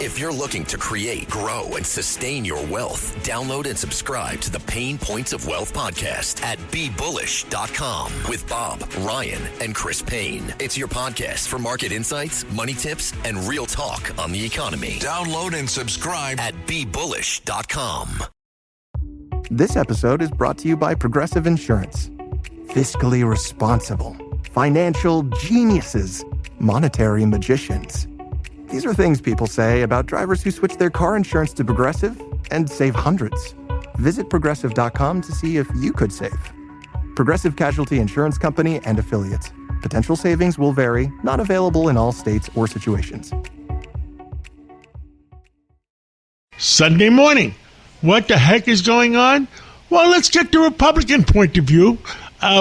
If you're looking to create, grow, and sustain your wealth, download and subscribe to the Pain Points of Wealth podcast at BeBullish.com with Bob, Ryan, and Chris Payne. It's your podcast for market insights, money tips, and real talk on the economy. Download and subscribe at BeBullish.com. This episode is brought to you by Progressive Insurance. Fiscally responsible, financial geniuses, monetary magicians. These are things people say about drivers who switch their car insurance to Progressive and save hundreds. Visit Progressive.com to see if you could save. Progressive Casualty Insurance Company and Affiliates. Potential savings will vary, not available in all states or situations. Sunday morning. What the heck is going on? Well, let's get the Republican point of view.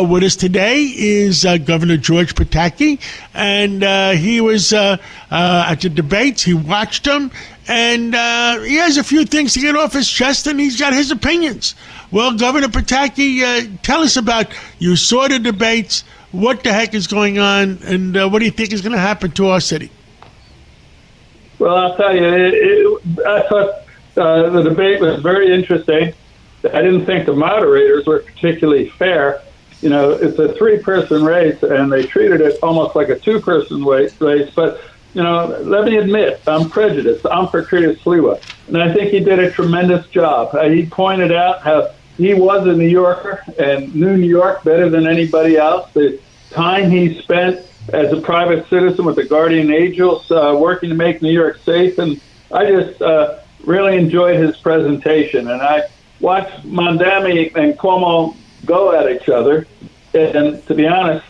With us today is Governor George Pataki, and he was at the debates. He watched them, and he has a few things to get off his chest, and he's got his opinions. Well, Governor Pataki, tell us about, you saw the debates, what the heck is going on, and what do you think is going to happen to our city? Well, I'll tell you, I thought the debate was very interesting. I didn't think the moderators were particularly fair. You know, it's a three-person race, and they treated it almost like a two-person race. But, you know, let me admit, I'm prejudiced. I'm for Curtis Sliwa, and I think he did a tremendous job. He pointed out how he was a New Yorker and knew New York better than anybody else. The time he spent as a private citizen with the Guardian Angels working to make New York safe, and I just really enjoyed his presentation. And I watched Mondami and Cuomo go at each other, and to be honest,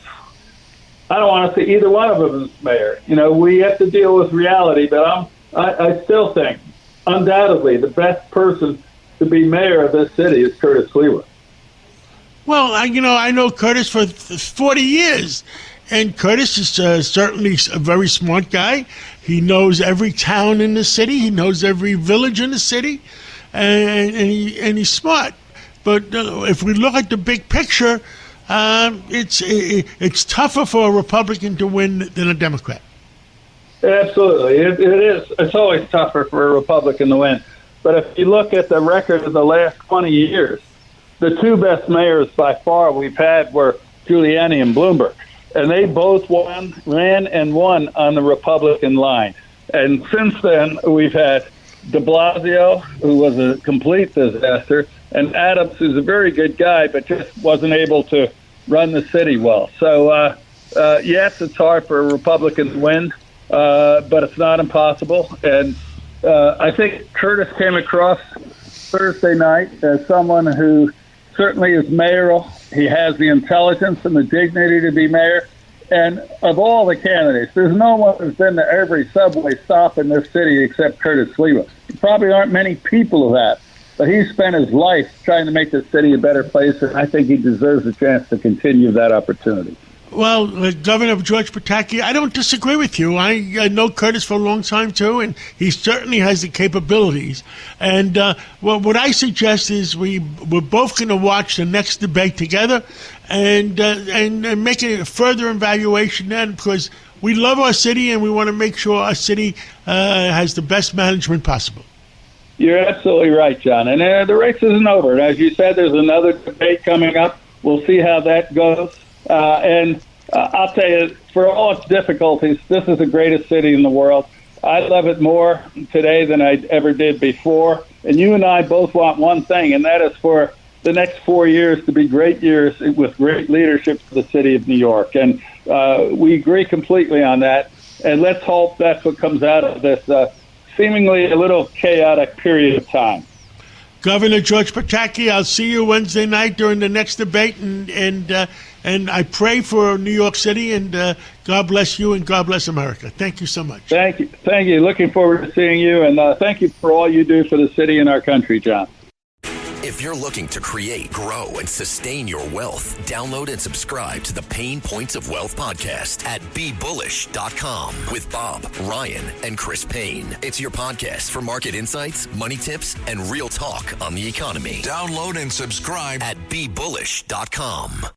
I don't want to see either one of them as mayor. You know, we have to deal with reality, but I still think, undoubtedly, the best person to be mayor of this city is Curtis Sliwa. Well, I know Curtis for 40 years, and Curtis is certainly a very smart guy. He knows every town in the city. He knows every village in the city, and he's smart. But if we look at the big picture, it's tougher for a Republican to win than a Democrat. Absolutely. It is. It's always tougher for a Republican to win. But if you look at the record of the last 20 years, the two best mayors by far we've had were Giuliani and Bloomberg. And they both ran and won on the Republican line. And since then, we've had de Blasio, who was a complete disaster, and Adams, who's a very good guy, but just wasn't able to run the city well. So, yes, it's hard for a Republican to win, but it's not impossible. And I think Curtis came across Thursday night as someone who certainly is mayoral. He has the intelligence and the dignity to be mayor. And of all the candidates, there's no one who's been to every subway stop in this city except Curtis Sliwa. There probably aren't many people of that. But he spent his life trying to make the city a better place, and I think he deserves a chance to continue that opportunity. Well, Governor George Pataki, I don't disagree with you. I know Curtis for a long time, too, and he certainly has the capabilities. And what I suggest is we're both going to watch the next debate together and make a further evaluation then, because we love our city and we want to make sure our city has the best management possible. You're absolutely right, John. And the race isn't over. And as you said, there's another debate coming up. We'll see how that goes. And I'll tell you, for all its difficulties, this is the greatest city in the world. I love it more today than I ever did before. And you and I both want one thing, and that is for the next 4 years to be great years with great leadership for the city of New York. And we agree completely on that. And let's hope that's what comes out of this seemingly a little chaotic period of time. Governor George Pataki, I'll see you Wednesday night during the next debate, and I pray for New York City, and God bless you and God bless America. Thank you so much. Thank you. Looking forward to seeing you, and thank you for all you do for the city and our country, John. If you're looking to create, grow, and sustain your wealth, download and subscribe to the Pain Points of Wealth podcast at BeBullish.com with Bob, Ryan, and Chris Payne. It's your podcast for market insights, money tips, and real talk on the economy. Download and subscribe at BeBullish.com.